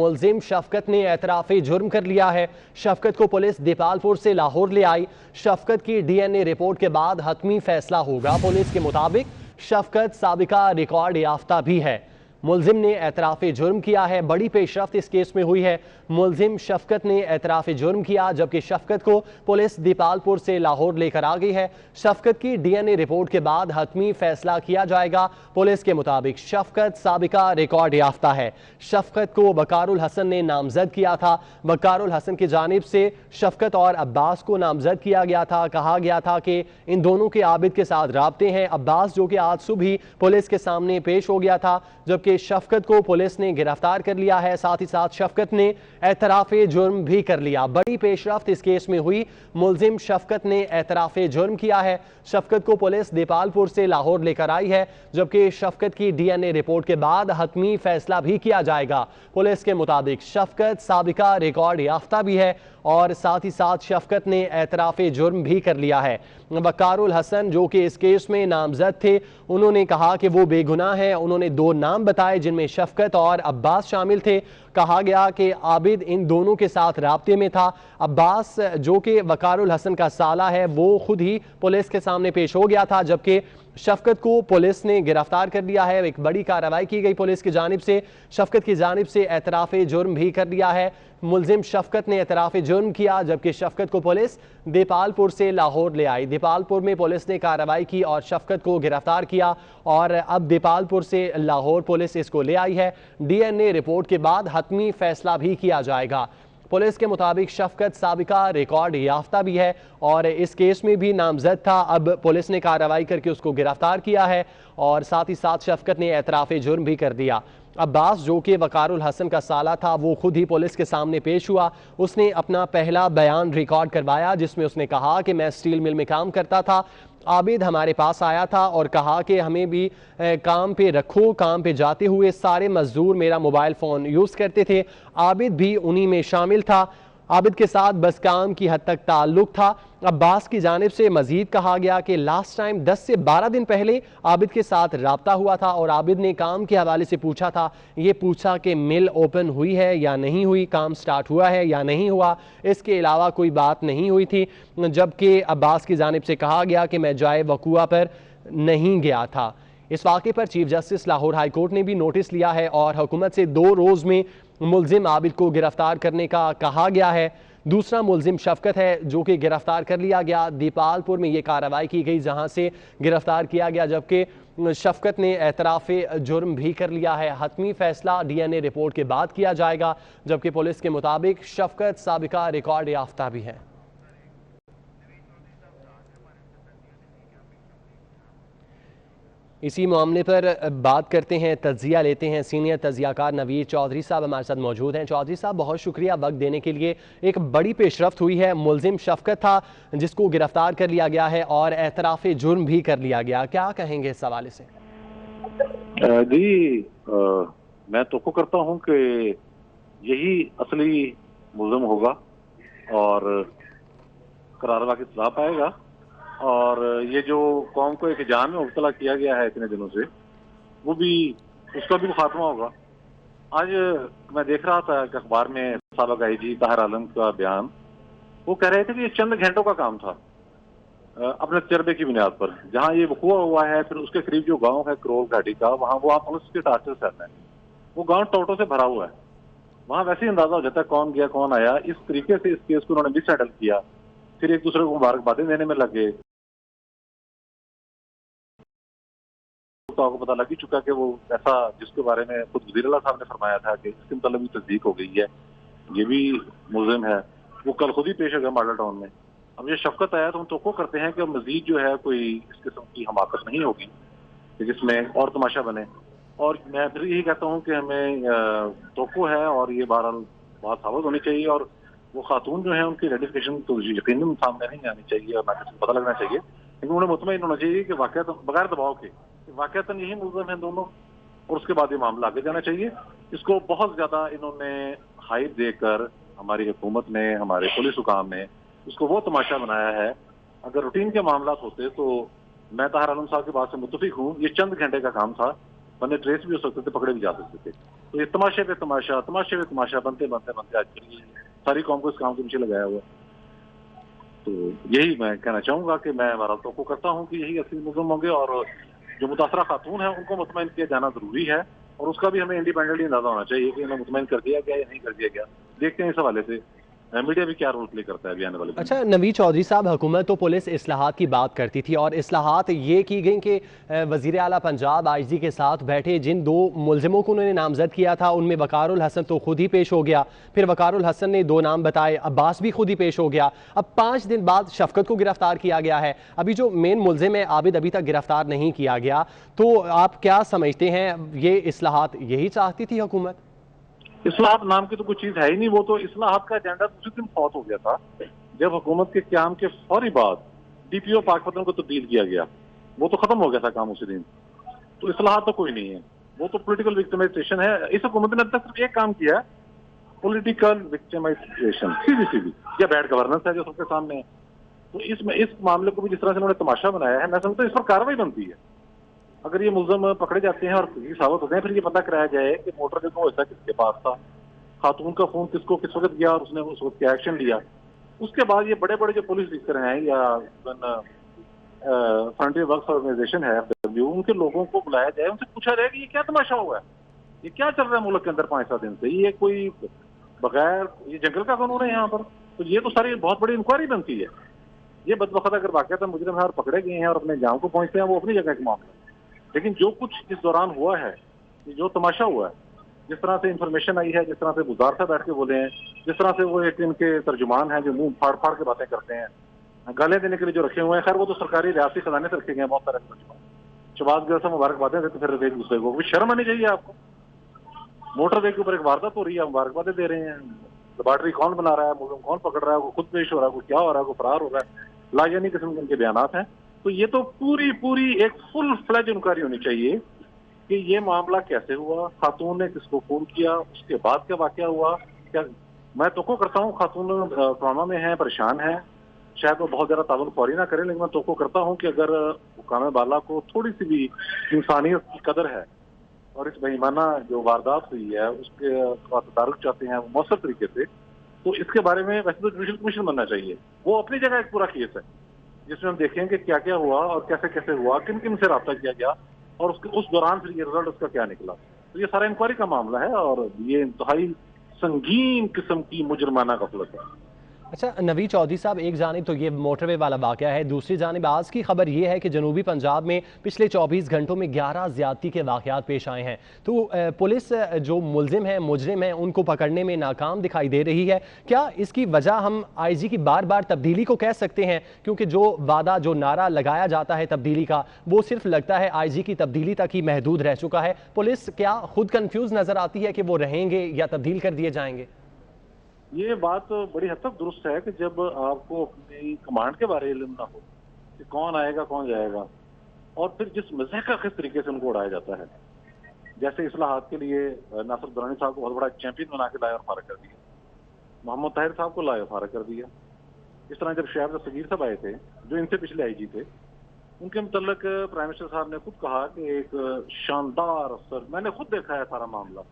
मुलजिम शफकत ने एतराफ़े जुर्म कर लिया है। शफकत को पुलिस दीपालपुर से लाहौर ले आई। शफकत की DNA रिपोर्ट के बाद हतमी फैसला होगा। पुलिस के मुताबिक शफकत साबिका रिकॉर्ड याफ्ता भी है। मुलजिम ने एतराफ़े जुर्म किया है। बड़ी पेशरफ्त इस केस में हुई है। मुलजिम शफकत ने एतराफ़े जुर्म किया, जबकि शफकत को पुलिस दीपालपुर से लाहौर लेकर आ गई है। शफकत की DNA रिपोर्ट के बाद हतमी फैसला किया जाएगा। पुलिस के मुताबिक शफकत साबिका रिकॉर्ड याफ्ता है। शफकत को वकारुल हसन ने नामजद किया था। वकारुल हसन की जानिब से शफकत और अब्बास को नामजद किया गया था। कहा गया था कि इन दोनों के आबिद के साथ राब्ते हैं। अब्बास जो कि आज सुबह ही पुलिस के सामने पेश हो गया था, जबकि शफकत को पुलिस ने गिरफ्तार कर लिया है। साथ ही साथ शफकत ने एतराफ़े जुर्म भी कर लिया। बड़ी पेशरफ्त इस केस में हुई। मुलजिम शफकत ने एतराफ़े जुर्म किया है। शफकत को पुलिस दीपालपुर से लाहौर लेकर आई है, जबकि शफकत की DNA रिपोर्ट के बाद हतमी फैसला भी किया जाएगा। पुलिस के मुताबिक शफकत साबिका रिकॉर्ड याफ्ता भी है और साथ ही साथ शफकत ने एतराफ़े जुर्म भी कर लिया है। वकारुल हसन जो कि इस केस में नामजद थे, उन्होंने कहा कि वो बेगुनाह हैं। उन्होंने दो नाम बताए जिनमें शफकत और अब्बास शामिल थे। कहा गया कि आबिद इन दोनों के साथ राब्ते में था। अब्बास जो कि वकारुल हसन का साला है, वो खुद ही पुलिस के सामने पेश हो गया था, जबकि शफकत को पुलिस ने गिरफ्तार कर लिया है। एक बड़ी कार्रवाई की गई पुलिस की जानिब से। शफकत की जानिब से एतराफ़े जुर्म भी कर लिया है। मुलजिम शफकत ने एतराफ़े जुर्म किया, जबकि शफकत को पुलिस दीपालपुर से लाहौर ले आई। दीपालपुर में पुलिस ने कार्रवाई की और शफकत को गिरफ्तार किया और अब दीपालपुर से लाहौर पुलिस इसको ले आई है। DNA रिपोर्ट के बाद हतमी फैसला भी किया जाएगा। पुलिस के मुताबिक शफकत साबिका रिकॉर्ड याफ्ता भी है और इस केस में भी नामजद था। अब पुलिस ने कार्रवाई करके उसको गिरफ्तार किया है और साथ ही साथ शफकत ने एतराफ़े जुर्म भी कर दिया। अब्बास जो कि वकारुल हसन का साला था, वो खुद ही पुलिस के सामने पेश हुआ। उसने अपना पहला बयान रिकॉर्ड करवाया, जिसमें उसने कहा कि मैं स्टील मिल में काम करता था। आबिद हमारे पास आया था और कहा कि हमें भी काम पे रखो। काम पे जाते हुए सारे मजदूर मेरा मोबाइल फ़ोन यूज़ करते थे। आबिद भी उन्हीं में शामिल था। आबिद के साथ बस काम की हद तक ताल्लुक था। अब्बास की जानिब से मजीद कहा गया कि लास्ट टाइम 10 से 12 दिन पहले आबिद के साथ राब्ता हुआ था और आबिद ने काम के हवाले से पूछा था। ये पूछा कि मिल ओपन हुई है या नहीं हुई, काम स्टार्ट हुआ है या नहीं हुआ। इसके अलावा कोई बात नहीं हुई थी, जबकि अब्बास की जानिब से कहा गया कि मैं जाए वकूआ पर नहीं गया था। इस वाक़े पर chief justice Lahore high court ने भी नोटिस लिया है और हुकूमत से 2 रोज़ में मुलजिम आबिद को गिरफ्तार करने का कहा गया है। दूसरा मुलजिम शफकत है जो कि गिरफ्तार कर लिया गया। दीपालपुर में ये कार्रवाई की गई जहां से गिरफ्तार किया गया, जबकि शफकत ने एतराफ़े जुर्म भी कर लिया है। हतमी फैसला DNA रिपोर्ट के बाद किया जाएगा, जबकि पुलिस के मुताबिक शफकत साबिका रिकॉर्ड याफ्ता भी है। इसी मामले पर बात करते हैं, तज्जिया लेते हैं। सीनियर तज्जियाकार नवीर चौधरी साहब हमारे साथ मौजूद हैं। चौधरी साहब, बहुत शुक्रिया वक्त देने के लिए। एक बड़ी पेशरफ्त हुई है। मुलजिम शफकत था जिसको गिरफ्तार कर लिया गया है और एतराफ़े जुर्म भी कर लिया गया। क्या कहेंगे इस हवाले से? जी, मैं तो करता हूं कि यही असली मुलजिम होगा और करारवा की सजा पाएगा और ये जो कौम को एक जान में मुब्तला किया गया है इतने दिनों से, वो भी उसका भी खात्मा होगा। आज मैं देख रहा था कि अखबार में साबिक़ IG ताहिर आलम का बयान, वो कह रहे थे कि ये चंद घंटों का काम था अपने तजर्बे की बुनियाद पर। जहाँ ये वकूआ हुआ है, फिर उसके करीब जो गांव है करोल घाटी का, वहाँ वो आप पुलिस के टार्चर से आता है। वो गांव टोटो से भरा हुआ है। वहाँ वैसे ही अंदाजा हो जाता है कौन गया कौन आया। इस तरीके से इस केस को उन्होंने मिसहैंडल किया, फिर एक दूसरे को मुबारकबादें देने में लगे। को पता लग ही चुका कि वो ऐसा जिसके बारे में खुद वज़ीर आला साहब ने फरमाया था कि इसके मतलब भी तस्दीक हो गई है, ये भी मुलजिम है। वो कल खुद ही पेश हो गया मॉडल टाउन में। अब ये शफकत आया तो हम तो करते हैं कि मजीद जो है कोई इस किस्म की हमाकत नहीं होगी जिसमें और तमाशा बने। और मैं फिर यही कहता हूँ कि हमें तो है और ये बहरहाल बात साबित होनी चाहिए और वो खातून जो है उनकी रेडिफिकेशन तो यकीनन सामने नहीं आनी चाहिए और ना किसी को पता लगना चाहिए, लेकिन उन्हें मुतमईन होना चाहिए कि वाकई बगैर दबाव के वाकई यही मुलजिम है दोनों, और उसके बाद ये मामला आगे जाना चाहिए। इसको बहुत ज्यादा इन्होंने हाइप देकर हमारी हुकूमत ने, हमारे पुलिस हुकाम ने इसको वो तमाशा बनाया है। अगर रूटीन के मामला होते तो मैं ताहिर आलम साहब की बात से मुत्तफिक हूँ, ये चंद घंटे का काम था। बंदे ट्रेस भी हो सकते थे, पकड़े भी जा सकते थे। तो ये तमाशे पे तमाशा बनते बनते बनते आज सारी कौम को इस काम के पीछे लगाया हुआ। तो यही मैं कहना चाहूंगा कि मैं अदालतों को करता हूँ कि यही असली मुलज़िम होंगे और जो मुतासरा खातून है उनको मुतमईन किया जाना जरूरी है और उसका भी हमें इंडिपेंडेंटली अंदाजा होना चाहिए कि इन्हें मुतमईन कर दिया गया या नहीं कर दिया गया। देखते हैं इस हवाले से मीडिया भी क्या रोल प्ले करता है अभी आने वाले। अच्छा नवीद चौधरी साहब, हुकूमत तो पुलिस इस्लाहात की बात करती थी और इस्लाहात ये की गई कि वज़ीर आला पंजाब आईजी के साथ बैठे जिन 2 मुलजिमों को उन्होंने नामजद किया था उनमें वकारुल हसन तो खुद ही पेश हो गया, फिर वकारुल हसन ने 2 नाम बताए, अब्बास भी खुद ही पेश हो गया। अब 5 दिन बाद शफकत को गिरफ्तार किया गया है। अभी जो मेन मुलजिम है आबिद अभी तक गिरफ्तार नहीं किया गया, तो आप क्या समझते हैं ये इस्लाहात यही चाहती थी हुकूमत? इस्लाहात नाम की तो कुछ चीज है ही नहीं। वो तो इस्लाहात का एजेंडा उसी दिन फौत हो गया था जब हुकूमत के क्याम के फौरी बाद डीपीओ पाकपतन को तब्दील किया गया। वो तो खत्म हो गया था काम उसी दिन। तो इस्लाहात तो कोई नहीं है, वो तो पॉलिटिकल विक्टिमाइजेशन है। इस हुकूमत ने अब तक सिर्फ एक काम किया है, पॉलिटिकल विक्टिमाइजेशन, सीधी या बैड गवर्नेंस है जो सबके सामने है। तो इस मामले को भी जिस तरह से उन्होंने तमाशा बनाया है, मैं समझता हूँ इस पर कार्रवाई बनती है। अगर ये मुलजम पकड़े जाते हैं और साबित होते हैं, फिर ये पता कराया जाए कि मोटर जो ऐसा किसके पास था, खातून का फोन किसको किस वक्त गया और उसने उस वक्त क्या एक्शन लिया। उसके बाद ये बड़े बड़े जो पुलिस अफसर हैं या फ्रंटियर वर्क्स ऑर्गेनाइजेशन है FW, उनके लोगों को बुलाया जाए, उनसे पूछा जाए कि ये क्या तमाशा हुआ है, ये क्या चल रहा है मुल्क के अंदर 5-7 दिन से, ये कोई बगैर ये जंगल का कानून है यहाँ पर। तो ये तो सारी बहुत बड़ी इंक्वायरी बनती है। ये बदबख्त अगर वाकई मुजरिम है और पकड़े गए हैं और अपने जाम को पहुंचते हैं, वो अपनी जगह के मामले। लेकिन जो कुछ इस दौरान हुआ है, जो तमाशा हुआ है, जिस तरह से इंफॉर्मेशन आई है, जिस तरह से बुजार से बैठ के बोले हैं, जिस तरह से वो एक इनके तर्जुमान हैं जो मुंह फाड़ फाड़ के बातें करते हैं, गालियां देने के लिए जो रखे हुए हैं, खैर वो तो सरकारी रियासती खजाने से रखे गए हैं बहुत सारे तर्जुमान। शहबाज गिल से मुबारकबादें देते फिर एक दूसरे को, शर्म आनी चाहिए आपको। मोटरवे के ऊपर एक वारदात हो रही है, मुबारकबादें दे रहे हैं। लेबॉर्टरी कौन बना रहा है, मुलजिम कौन पकड़ रहा है, वो खुद पेश हो रहा है, वो क्या हो रहा है, वो फरार हो रहा है, लाजानी किस्म के उनके बयानात हैं। तो ये तो पूरी एक फुल फ्लेज इंक्वायरी होनी चाहिए कि ये मामला कैसे हुआ, खातून ने किसको फोन किया, उसके बाद क्या वाकया हुआ। क्या मैं तोको करता हूँ खातून ट्रॉमा में है, परेशान है, शायद वो बहुत ज्यादा ताबन फौरी ना करे, लेकिन मैं तोको करता हूँ कि अगर हुकाम बाला को थोड़ी सी भी इंसानियत की कदर है और इस बेईमाना जो वारदात हुई है उसके तदारुक चाहते हैं मौसर तरीके से, तो इसके बारे में वैसे तो जुडिशल कमीशन बनना चाहिए। वो अपनी जगह एक पूरा केस है जिसमें हम देखें कि क्या क्या हुआ और कैसे कैसे हुआ, किन किन से रब्ता किया गया और उस दौरान फिर ये रिजल्ट उसका क्या निकला। तो ये सारा इंक्वायरी का मामला है और ये इंतहाई संगीन किस्म की मुजरमाना गफलत है। अच्छा नवीद चौधरी साहब, एक जानिब तो ये मोटरवे वाला वाक़या है, दूसरी जानिब आज की खबर ये है कि जनूबी पंजाब में पिछले 24 घंटों में 11 ज़्यादती के वाक़यात पेश आए हैं। तो पुलिस जो मुलजिम हैं, मुजरिम हैं, उनको पकड़ने में नाकाम दिखाई दे रही है। क्या इसकी वजह हम IG की बार बार तब्दीली को कह सकते हैं? क्योंकि जो वादा, जो नारा लगाया जाता है तब्दीली का, वो सिर्फ लगता है IG की तब्दीली तक ही महदूद रह चुका है। पुलिस क्या खुद कन्फ्यूज़ नज़र आती है कि वो रहेंगे या तब्दील कर दिए जाएंगे? ये बात बड़ी हद तक दुरुस्त है कि जब आपको अपनी कमांड के बारे में इल्म ना हो कि कौन आएगा कौन जाएगा, और फिर जिस मज़े का किस तरीके से उनको उड़ाया जाता है, जैसे इस्लाहात के लिए नासिर दुरानी साहब को बहुत बड़ा चैंपियन बना के लाया और फारग कर दिया, मोहम्मद ताहिर साहब को लाया फारग कर दिया। इस तरह जब शहर दस्तगीर साहब आए थे जो इनसे पिछले IG थे, उनके मुतल्लिक प्राइम मिनिस्टर साहब ने खुद कहा कि एक शानदार अफसर, मैंने खुद देखा है सारा मामला,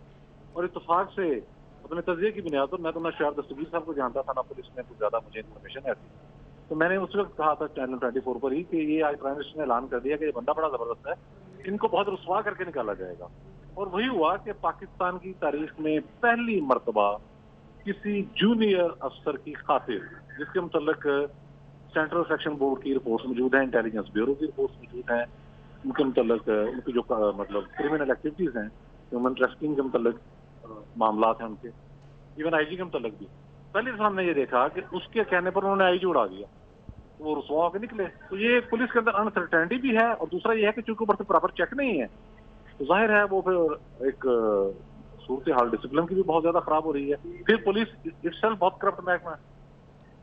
और इत्तेफाक से अपने तजिए की बुनियाद पर, मैं तो ना शहर दस्तगीर साहब को जानता था ना पुलिस में कुछ ज्यादा मुझे इन्फॉर्मेशन है ऐसी, तो मैंने उस वक्त कहा था चैनल 24 पर ही कि ये आज प्राइम मिनिस्टर ने ऐलान कर दिया कि ये बंदा बड़ा जबरदस्त है, इनको बहुत रुसवा करके निकाला जाएगा। और वही हुआ कि पाकिस्तान की तारीख में पहली मरतबा किसी जूनियर अफसर की खातिर, जिसके मुतल्लिक सेंट्रल सेक्शन बोर्ड की रिपोर्ट्स मौजूद हैं, इंटेलिजेंस ब्यूरो की रिपोर्ट्स मौजूद हैं, उनके मुतल्लिक उनकी जो मतलब क्रिमिनल एक्टिविटीज हैं, ह्यूमन ट्रैफिकिंग के मुतल्लिक मामला हैं उनके, इवन IG के मुतल्लिक भी पहले से हमने ये देखा कि उसके कहने पर उन्होंने IG उड़ा दिया, तो वो रुसवा होकर निकले। तो ये पुलिस के अंदर अनसर्टेनिटी भी है, और दूसरा ये है कि चूंकि ऊपर से प्रॉपर चेक नहीं है, तो जाहिर है वो फिर एक सूरत हाल डिसिप्लिन की भी बहुत ज्यादा खराब हो रही है। फिर पुलिस इटसेल्फ बहुत करप्ट महकमा है,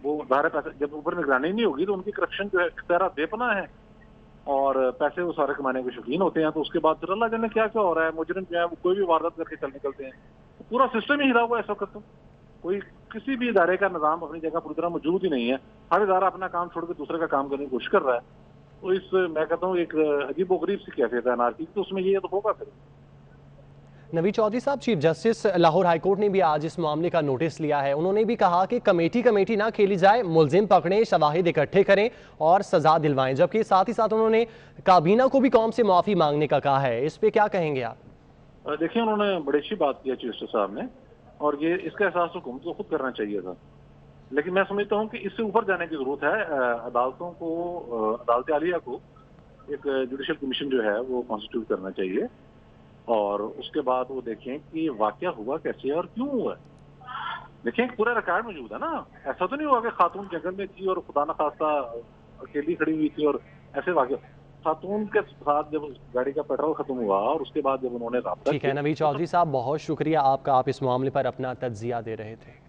वो ज़ाहिर पैसे जब ऊपर निगरानी नहीं होगी तो उनकी करप्शन जो है तेरा बेपना है और पैसे वो सारे कमाने के शौकीन होते हैं। तो उसके बाद फिर अल्लाह जाने क्या क्या हो रहा है, मुजरिम जो है वो कोई भी वारदात करके चल निकलते हैं। तो पूरा सिस्टम ही हिला हुआ है इस वक्त। तो कोई किसी भी इदारे का निज़ाम अपनी जगह पूरी तरह मौजूद ही नहीं है। हर इदारा अपना काम छोड़ के दूसरे का काम करने की कोशिश कर रहा है। तो इस मैं कहता हूँ एक अजीबोगरीब सी कैफियत है अनारकी, तो उसमें ये तो होगा फिर। नवीद चौधरी साहब, चीफ जस्टिस लाहौर हाईकोर्ट ने भी आज इस मामले का नोटिस लिया है। उन्होंने भी कहा कि कमेटी ना खेली जाए, मुलजिम पकड़ें, शवाहिद इकट्ठे करें और सजा दिलवाएं। जबकि साथ ही साथ उन्होंने काबीना को भी कौम से माफी मांगने का कहा है। इस पे क्या कहेंगे आप? देखिए, उन्होंने बड़ी अच्छी बात की है चीफ जस्टिस साहब ने, और ये इसका एहसास तो हुकूमत को खुद करना चाहिए था। लेकिन मैं समझता हूँ कि इससे ऊपर जाने की जरूरत है। अदालतों को, अदालत आलिया को एक जुडिशल कमीशन जो है वो कॉन्स्टिट्यूट करना चाहिए, और उसके बाद वो देखें कि वाकया हुआ कैसे और क्यों हुआ है। देखें, पूरा रिकॉर्ड मौजूद है ना। ऐसा तो नहीं हुआ कि खातून जंगल में थी और खुदा न खास्ता अकेली खड़ी हुई थी और ऐसे वाकया। खातून के साथ जब गाड़ी का पेट्रोल खत्म हुआ और उसके बाद जब उन्होंने राब्ता ठीक है नवीद चौधरी साहब, बहुत शुक्रिया आपका, आप इस मामले पर अपना तज्जिया दे रहे थे।